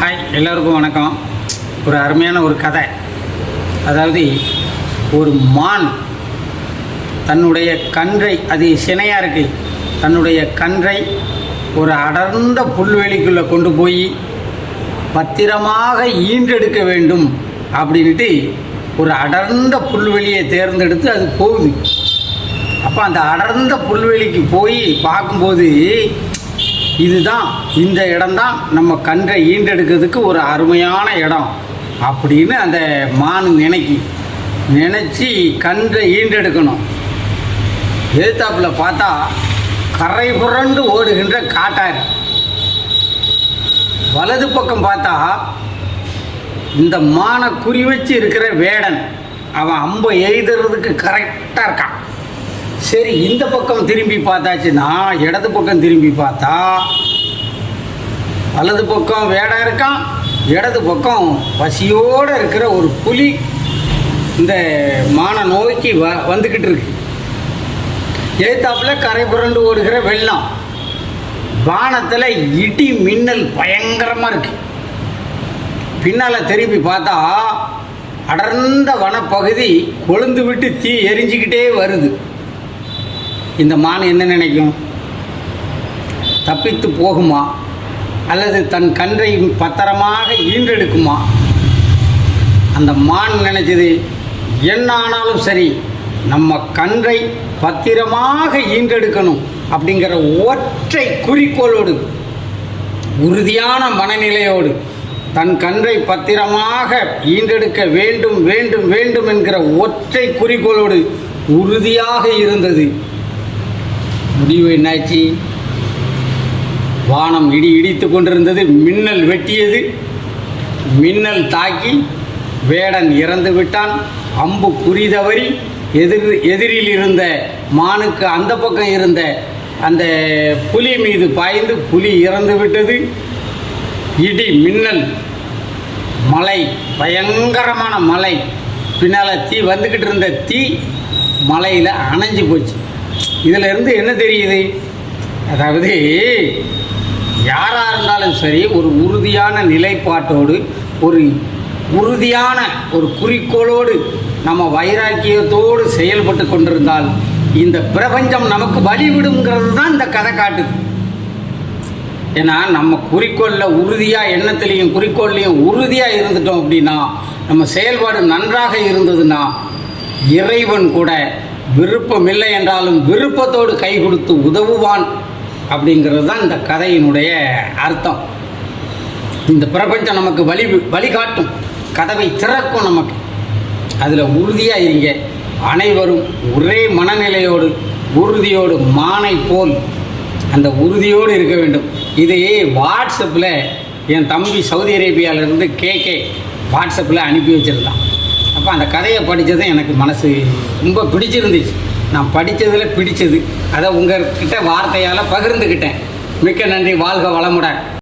Hi, எல்லோருக்கும் வணக்கம். ஒரு அருமையான ஒரு கதை. அதாவது ஒரு மான் தன்னுடைய கன்றை, அது சினையாக இருக்குது, தன்னுடைய கன்றை ஒரு அடர்ந்த புல்வெளிக்குள்ளே கொண்டு போய் பத்திரமாக ஈன்றெடுக்க வேண்டும் அப்படின்ட்டு ஒரு அடர்ந்த புல்வெளியை தேர்ந்தெடுத்து அது போகுது. அப்போ அந்த அடர்ந்த புல்வெளிக்கு போய் பார்க்கும்போது இதுதான், இந்த இடம்தான் நம்ம கன்றை ஈண்டெடுக்கிறதுக்கு ஒரு அருமையான இடம் அப்படின்னு அந்த மான் நினச்சி கன்றை ஈண்டெடுக்கணும். எதிர்த்தாப்பில் பார்த்தா கரை புரண்டு ஓடுகின்ற காட்டாறு. வலது பக்கம் பார்த்தா இந்த மானை குறி வச்சு இருக்கிற வேடன், அவன் அம்பை எய்துறதுக்கு கரெக்டாக இருக்கான். சரி, இந்த பக்கம் திரும்பி பார்த்தாச்சுன்னா, இடது பக்கம் திரும்பி பார்த்தா வலது பக்கம் வேடம் இருக்கான், இடது பக்கம் பசியோடு இருக்கிற ஒரு புலி இந்த மானை நோக்கி வந்துக்கிட்டு இருக்கு. எதிர்த்தாப்பில் கரை புரண்டு ஓடுகிற வெள்ளம், வானத்தில் இடி மின்னல் பயங்கரமாக இருக்கு. பின்னால் திரும்பி பார்த்தா அடர்ந்த வனப்பகுதி கொழுந்து விட்டு தீ எரிஞ்சிக்கிட்டே வருது. இந்த மான் என்ன நினைக்கும்? தப்பித்து போகுமா அல்லது தன் கன்றை பத்திரமாக ஈன்றெடுக்குமா? அந்த மான் நினைச்சது, என்ன ஆனாலும் சரி நம்ம கன்றை பத்திரமாக ஈன்றெடுக்கணும் அப்படிங்கிற ஒற்றை குறிக்கோளோடு, உறுதியான மனநிலையோடு தன் கன்றை பத்திரமாக ஈன்றெடுக்க வேண்டும் வேண்டும் வேண்டும் என்கிற ஒற்றை குறிக்கோளோடு உறுதியாக இருந்தது. முடிவு என்னாச்சு? வானம் இடித்து கொண்டிருந்தது, மின்னல் வெட்டியது. மின்னல் தாக்கி வேடன் இறந்து விட்டான். அம்பு குறிதவறி எதிரில் இருந்த மானுக்கு அந்த பக்கம் இருந்த அந்த புலி மீது பாய்ந்து புலி இறந்து விட்டது. இடி மின்னல் மழை, பயங்கரமான மழை, பின்னால் தீ வந்துக்கிட்டு இருந்த தீ மலையில் அணைஞ்சு போச்சு. இதில் இருந்து என்ன தெரியுது? அதாவது யாராக இருந்தாலும் சரி, ஒரு உறுதியான நிலைப்பாட்டோடு, ஒரு உறுதியான ஒரு குறிக்கோளோடு, நம்ம வைராக்கியத்தோடு செயல்பட்டு கொண்டிருந்தால் இந்த பிரபஞ்சம் நமக்கு வழிவிடுங்கிறது தான் இந்த கதை காட்டுது. ஏன்னா நம்ம குறிக்கோளில் உறுதியாக, எண்ணத்துலேயும் குறிக்கோள்லேயும் உறுதியாக இருந்துட்டோம் அப்படின்னா, நம்ம செயல்பாடு நன்றாக இருந்ததுன்னா இறைவன் கூட விருப்பம் இல்லை என்றாலும் விருப்பத்தோடு கை கொடுத்து உதவுவான் அப்படிங்கிறது தான் இந்த கதையினுடைய அர்த்தம். இந்த பிரபஞ்சம் நமக்கு வழிகாட்டும், கதவை திறக்கும் நமக்கு. அதில் உறுதியாக இருங்க. அனைவரும் ஒரே மனநிலையோடு, உறுதியோடு, மானை போல் அந்த உறுதியோடு இருக்க வேண்டும். இதையே வாட்ஸ்அப்பில் என் தம்பி சவுதி அரேபியாவிலேருந்து கேகே வாட்ஸ்அப்பில் அனுப்பி வச்சுருந்தான். அப்போ அந்த கதையை படித்தது எனக்கு மனசு ரொம்ப பிடிச்சிருந்துச்சு. நான் படித்ததில் பிடிச்சது அதை உங்கள்கிட்ட வார்த்தையால் பகிர்ந்துக்கிட்டேன். மிக்க நன்றி. வாழ்க வளமுடன்.